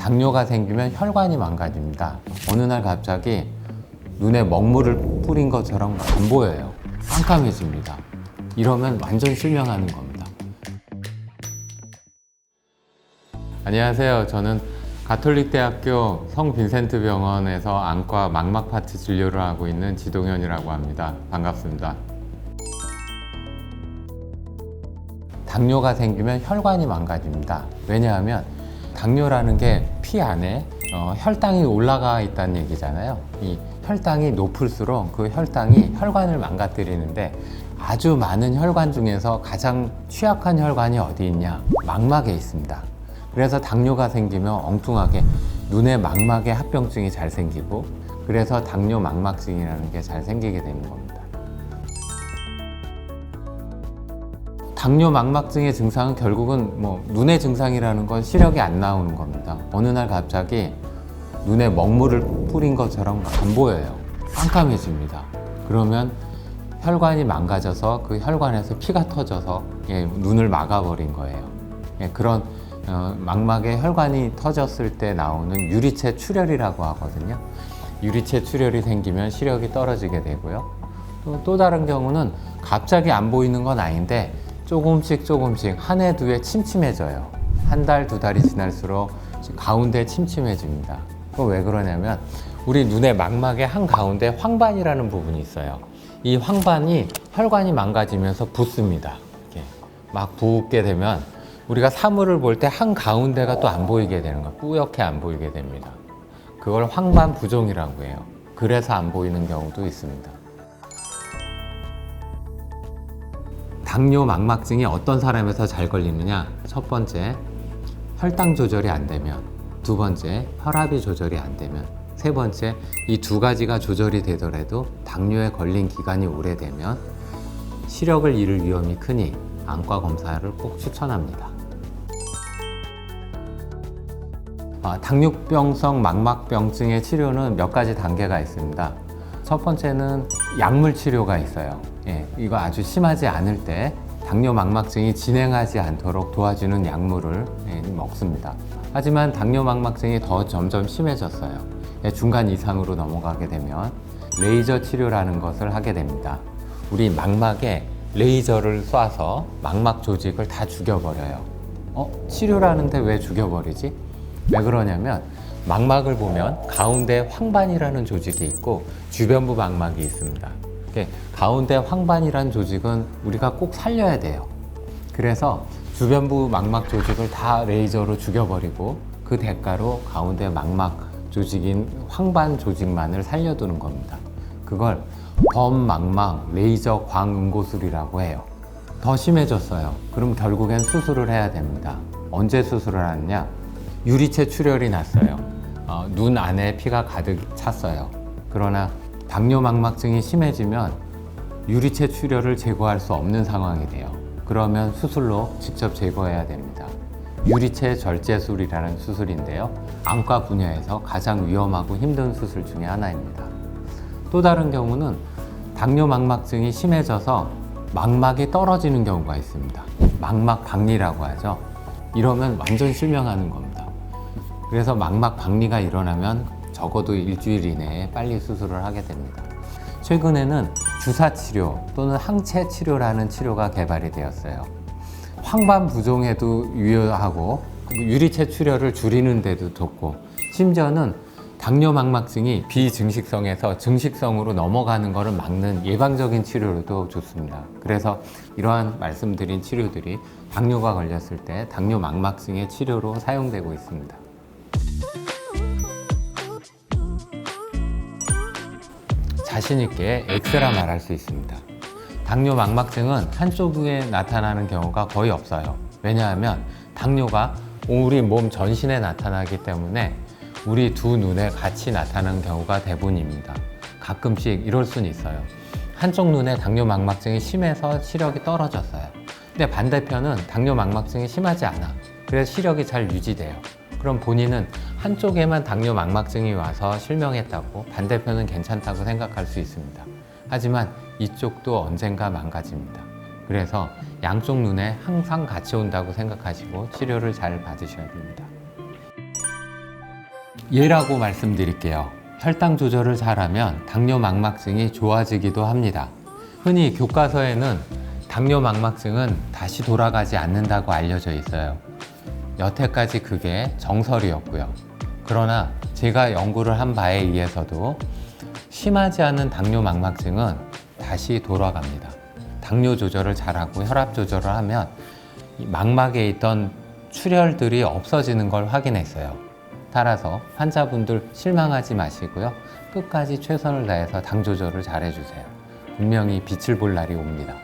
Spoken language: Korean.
당뇨가 생기면 혈관이 망가집니다. 어느 날 갑자기 눈에 먹물을 뿌린 것처럼 안 보여요. 깜깜해집니다. 이러면 완전 실명하는 겁니다. 안녕하세요. 저는 가톨릭대학교 성빈센트 병원에서 안과 망막 파트 진료를 하고 있는 지동현이라고 합니다. 반갑습니다. 당뇨가 생기면 혈관이 망가집니다. 왜냐하면 당뇨라는 게 피 안에 혈당이 올라가 있다는 얘기잖아요. 이 혈당이 높을수록 그 혈당이 혈관을 망가뜨리는데 아주 많은 혈관 중에서 가장 취약한 혈관이 어디 있냐? 망막에 있습니다. 그래서 당뇨가 생기면 엉뚱하게 눈에 망막에 합병증이 잘 생기고 그래서 당뇨 망막증이라는 게 잘 생기게 되는 겁니다. 당뇨 망막증의 증상은 결국은 눈의 증상이라는 건 시력이 안 나오는 겁니다. 어느 날 갑자기 눈에 먹물을 뿌린 것처럼 안 보여요. 깜깜해집니다. 그러면 혈관이 망가져서 그 혈관에서 피가 터져서 눈을 막아버린 거예요. 그런 망막에 혈관이 터졌을 때 나오는 유리체 출혈이라고 하거든요. 유리체 출혈이 생기면 시력이 떨어지게 되고요. 또 다른 경우는 갑자기 안 보이는 건 아닌데 조금씩 한 해, 두 해 침침해져요. 한 달, 두 달이 지날수록 가운데 침침해집니다. 그건 왜 그러냐면 우리 눈의 망막의 한가운데 황반이라는 부분이 있어요. 이 황반이 혈관이 망가지면서 붓습니다. 이렇게 막 붓게 되면 우리가 사물을 볼 때 한가운데가 또 안 보이게 되는 거예요. 뿌옇게 안 보이게 됩니다. 그걸 황반 부종이라고 해요. 그래서 안 보이는 경우도 있습니다. 당뇨 망막증이 어떤 사람에서 잘 걸리느냐? 첫 번째, 혈당 조절이 안 되면, 두 번째, 혈압이 조절이 안 되면, 세 번째, 이 두 가지가 조절이 되더라도 당뇨에 걸린 기간이 오래되면 시력을 잃을 위험이 크니 안과 검사를 꼭 추천합니다. 당뇨병성 망막병증의 치료는 몇 가지 단계가 있습니다. 첫 번째는 약물 치료가 있어요. 이거 아주 심하지 않을 때 당뇨 망막증이 진행하지 않도록 도와주는 약물을 먹습니다. 하지만 당뇨 망막증이 더 점점 심해졌어요. 중간 이상으로 넘어가게 되면 레이저 치료라는 것을 하게 됩니다. 우리 망막에 레이저를 쏴서 망막 조직을 다 죽여버려요. 치료라는데 왜 죽여버리지? 왜 그러냐면 망막을 보면 가운데 황반이라는 조직이 있고 주변부 망막이 있습니다. 가운데 황반이라는 조직은 우리가 꼭 살려야 돼요. 그래서 주변부 망막 조직을 다 레이저로 죽여버리고 그 대가로 가운데 망막 조직인 황반 조직만을 살려두는 겁니다. 그걸 범망막 레이저 광응고술이라고 해요. 더 심해졌어요. 그럼 결국엔 수술을 해야 됩니다. 언제 수술을 하느냐? 유리체 출혈이 났어요. 눈 안에 피가 가득 찼어요. 그러나 당뇨 망막증이 심해지면 유리체 출혈을 제거할 수 없는 상황이 돼요. 그러면 수술로 직접 제거해야 됩니다. 유리체 절제술이라는 수술인데요. 안과 분야에서 가장 위험하고 힘든 수술 중에 하나입니다. 또 다른 경우는 당뇨 망막증이 심해져서 망막이 떨어지는 경우가 있습니다. 망막 박리라고 하죠. 이러면 완전 실명하는 겁니다. 그래서 망막 박리가 일어나면 적어도 일주일 이내에 빨리 수술을 하게 됩니다. 최근에는 주사 치료 또는 항체 치료라는 치료가 개발이 되었어요. 황반 부종에도 유효하고 유리체 출혈을 줄이는 데도 좋고 심지어는 당뇨 망막증이 비증식성에서 증식성으로 넘어가는 것을 막는 예방적인 치료로도 좋습니다. 그래서 이러한 말씀드린 치료들이 당뇨가 걸렸을 때 당뇨 망막증의 치료로 사용되고 있습니다. 자신 있게 X라 말할 수 있습니다. 당뇨 망막증은 한쪽에 나타나는 경우가 거의 없어요. 왜냐하면 당뇨가 우리 몸 전신에 나타나기 때문에 우리 두 눈에 같이 나타나는 경우가 대부분입니다. 가끔씩 이럴 수는 있어요. 한쪽 눈에 당뇨 망막증이 심해서 시력이 떨어졌어요. 근데 반대편은 당뇨 망막증이 심하지 않아. 그래서 시력이 잘 유지돼요. 그럼 본인은 한쪽에만 당뇨 망막증이 와서 실명했다고 반대편은 괜찮다고 생각할 수 있습니다. 하지만 이쪽도 언젠가 망가집니다. 그래서 양쪽 눈에 항상 같이 온다고 생각하시고 치료를 잘 받으셔야 됩니다. 예라고 말씀드릴게요. 혈당 조절을 잘하면 당뇨 망막증이 좋아지기도 합니다. 흔히 교과서에는 당뇨 망막증은 다시 돌아가지 않는다고 알려져 있어요. 여태까지 그게 정설이었고요. 그러나 제가 연구를 한 바에 의해서도 심하지 않은 당뇨 망막증은 다시 돌아갑니다. 당뇨 조절을 잘하고 혈압 조절을 하면 이 망막에 있던 출혈들이 없어지는 걸 확인했어요. 따라서 환자분들 실망하지 마시고요. 끝까지 최선을 다해서 당 조절을 잘 해주세요. 분명히 빛을 볼 날이 옵니다.